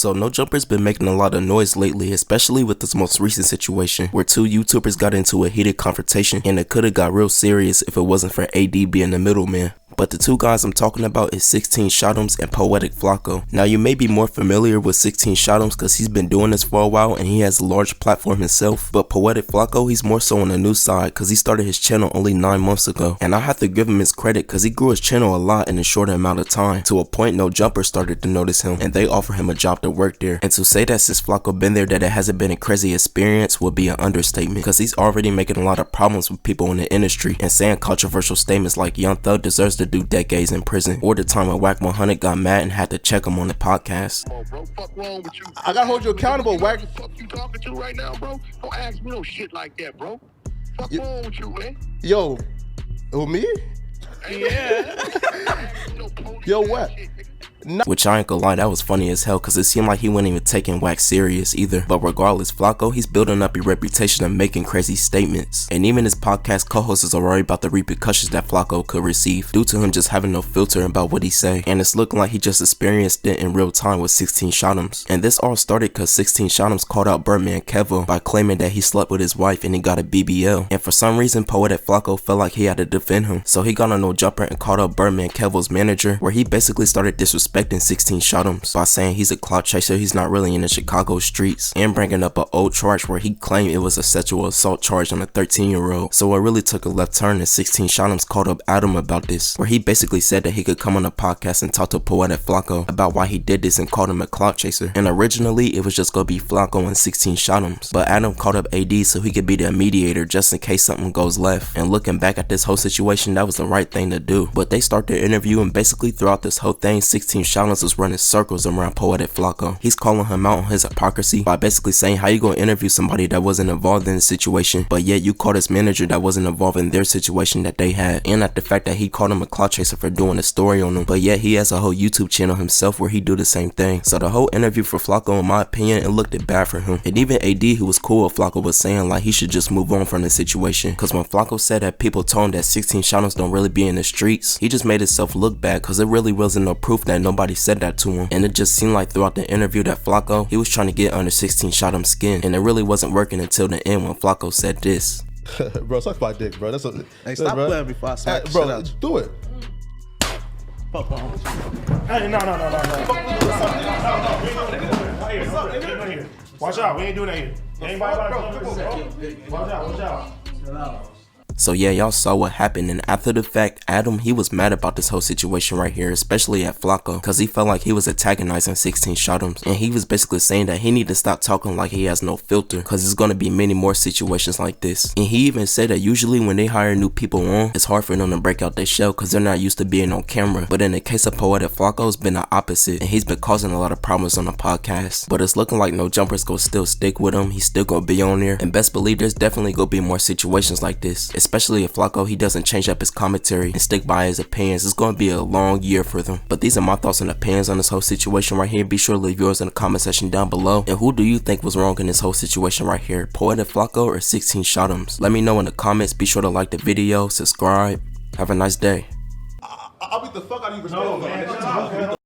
So No Jumper's been making a lot of noise lately, especially with this most recent situation where two YouTubers got into a heated confrontation and it could've got real serious if it wasn't for AD being the middleman. But the two guys I'm talking about is 16ShotEm and POETIK FLAKKO. Now you may be more familiar with 16ShotEm because he's been doing this for a while and he has a large platform himself, but POETIK FLAKKO, he's more so on the new side because he started his channel only 9 months ago. And I have to give him his credit because he grew his channel a lot in a short amount of time, to a point No Jumper started to notice him and they offer him a job to work there. And to say that since FLAKKO been there that it hasn't been a crazy experience would be an understatement, because he's already making a lot of problems with people in the industry and saying controversial statements like Young Thug deserves to do decades in prison, or the time when Wack 100 got mad and had to check him on the podcast. Bro, fuck wrong with you. I gotta hold you accountable, Wack. Who the fuck you talking to right now, bro? Don't ask me no shit like that, bro. Fuck wrong with you, man? Yo, who, me? Yeah. Yo, what? Which I ain't gonna lie, that was funny as hell because it seemed like he wasn't even taking Wack serious either. But regardless, FLAKKO, he's building up a reputation of making crazy statements. And even his podcast co-host is already about the repercussions that FLAKKO could receive due to him just having no filter about what he say. And it's looking like he just experienced it in real time with 16ShotEm. And this all started because 16ShotEm called out Birdman Kevo by claiming that he slept with his wife and he got a BBL. And for some reason, POETIK FLAKKO felt like he had to defend him. So he got on No Jumper and called out Birdman Kevo's manager, where he basically started disrespecting 16ShotEm by saying he's a clout chaser, he's not really in the Chicago streets, and bringing up an old charge where he claimed it was a sexual assault charge on a 13-year-old. So it really took a left turn and 16ShotEm called up Adam about this, where he basically said that he could come on a podcast and talk to POETIK FLAKKO about why he did this and called him a clout chaser. And originally it was just gonna be FLAKKO and 16ShotEm, but Adam called up AD so he could be the mediator just in case something goes left. And looking back at this whole situation, that was the right thing to do. But they start their interview and basically throughout this whole thing, 16ShotEm was running circles around POETIK FLAKKO. He's calling him out on his hypocrisy by basically saying how you gonna interview somebody that wasn't involved in the situation, but yet you called his manager that wasn't involved in their situation that they had, and at the fact that he called him a clout chaser for doing a story on him, but yet he has a whole YouTube channel himself where he do the same thing. So the whole interview for FLAKKO, in my opinion, it looked bad for him. And even AD, who was cool with FLAKKO, was saying like he should just move on from the situation, because when FLAKKO said that people told him that 16ShotEm don't really be in the streets, he just made himself look bad because it really wasn't no proof that nobody said that to him. And it just seemed like throughout the interview that FLAKKO, he was trying to get under 16ShotEm's skin, and it really wasn't working until the end when FLAKKO said this. Bro, suck my dick, bro. That's a Hey, stop playing before I smack bro, shit out. do it. Hey, no. Watch out, we ain't doing that here. Anybody about to watch out. So yeah, y'all saw what happened, and after the fact, Adam, he was mad about this whole situation right here, especially at FLAKKO, because he felt like he was antagonizing 16ShotEm, and he was basically saying that he need to stop talking like he has no filter, because there's going to be many more situations like this. And he even said that usually when they hire new people on, it's hard for them to break out their shell because they're not used to being on camera. But in the case of POETIK FLAKKO, it's been the opposite, and he's been causing a lot of problems on the podcast. But it's looking like No Jumper's gonna still stick with him, he's still gonna be on there, and best believe there's definitely gonna be more situations like this, especially if FLAKKO, he doesn't change up his commentary and stick by his opinions. It's going to be a long year for them. But these are my thoughts and opinions on this whole situation right here. Be sure to leave yours in the comment section down below. And who do you think was wrong in this whole situation right here? POETIK FLAKKO or 16ShotEm? Let me know in the comments. Be sure to like the video, subscribe. Have a nice day. I'll beat the fuck out of you.